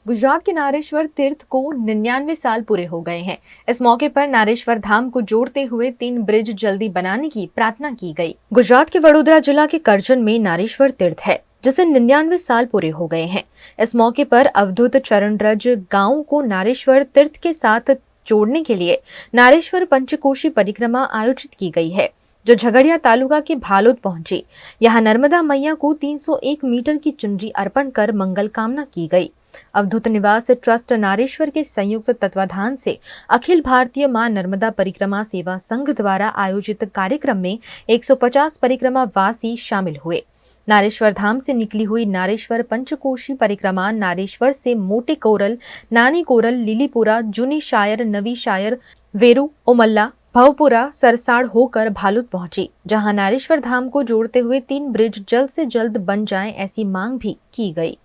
गुजरात के नारेश्वर तीर्थ को 99 साल पूरे हो गए हैं। इस मौके पर नारेश्वर धाम को जोड़ते हुए 3 ब्रिज जल्दी बनाने की प्रार्थना की गई। गुजरात के वडोदरा जिला के करजन में नारेश्वर तीर्थ है, जिसे 99 साल पूरे हो गए हैं। इस मौके पर अवधूत चरणरज गांव को नारेश्वर तीर्थ के साथ जोड़ने के लिए नारेश्वर पंचकोशी परिक्रमा आयोजित की गई है, जो झगड़िया तालुका के भालोद पहुंची। यहाँ नर्मदा मैया को 301 मीटर की चुनरी अर्पण कर मंगल कामना की गई। अवधूत निवास ट्रस्ट नारेश्वर के संयुक्त तत्वाधान से अखिल भारतीय मां नर्मदा परिक्रमा सेवा संघ द्वारा आयोजित कार्यक्रम में 150 परिक्रमा वासी शामिल हुए। नारेश्वर धाम से निकली हुई नारेश्वर पंचकोशी परिक्रमा नारेश्वर से मोटे कोरल, नानी कोरल, लीलीपुरा, जूनी शायर, नवी शायर, वेरू, ओमल्ला, भवपुरा, सरसाड़ होकर भालुद पहुंची, जहां नारेश्वर धाम को जोड़ते हुए 3 ब्रिज जल्द से जल्द बन जाएं, ऐसी मांग भी की गई।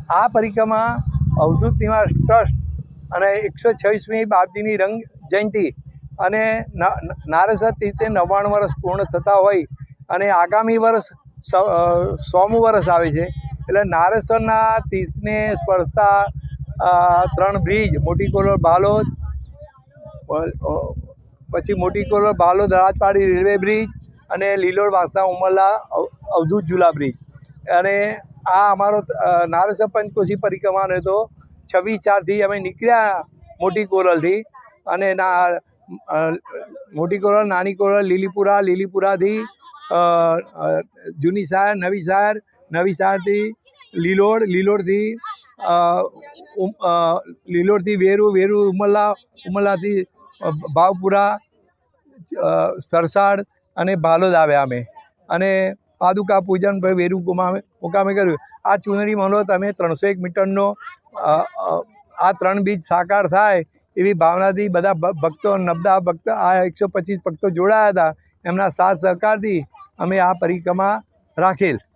आ परिक्रमा अवधूत निवास ट्रस्ट અને 126મી બાપજીની રંગ જયંતિ અને નારેશ્વર તીર્થે 99 વર્ષ પૂર્ણ થતા હોય અને આગામી વર્ષ 100મું વર્ષ આવે છે, એટલે નારેશ્વરના તીર્થને સ્પર્શતા 3 બ્રિજ મોટી કોરલ બાલોદ, પછી મોટી coral Balod Rajpadi railway bridge અને લીલોડ વાંસદા ઉમરલા અવધૂત ઝુલા બ્રિજ અને આ અમારો નારેશ્વર પંચકોશી પરિક્રમાને તો 26/4થી અમે નીકળ્યા મોટી કોરલથી અને મોટી કોરલ, નાની કોરલ, લીલીપુરાથી જૂની શહેર, નવી શહેરથી લીલોડથી વેરુ, ઉમરલાથી ભાવપુરા, સરસાડ અને ભાલોદ આવ્યા અમે અને પાદુકા પૂજન વેરુ મુકામે કર્યું। આ ચુનરી મહોત્સવ અમે 301 મીટરનો આ 3 બીજ સાકાર થાય એવી ભાવનાથી બધા ભક્તો, નબદા ભક્તો, આ 125 ભક્તો જોડાયા હતા, એમના સાથ સહકારથી અમે આ પરિક્રમા રાખેલ।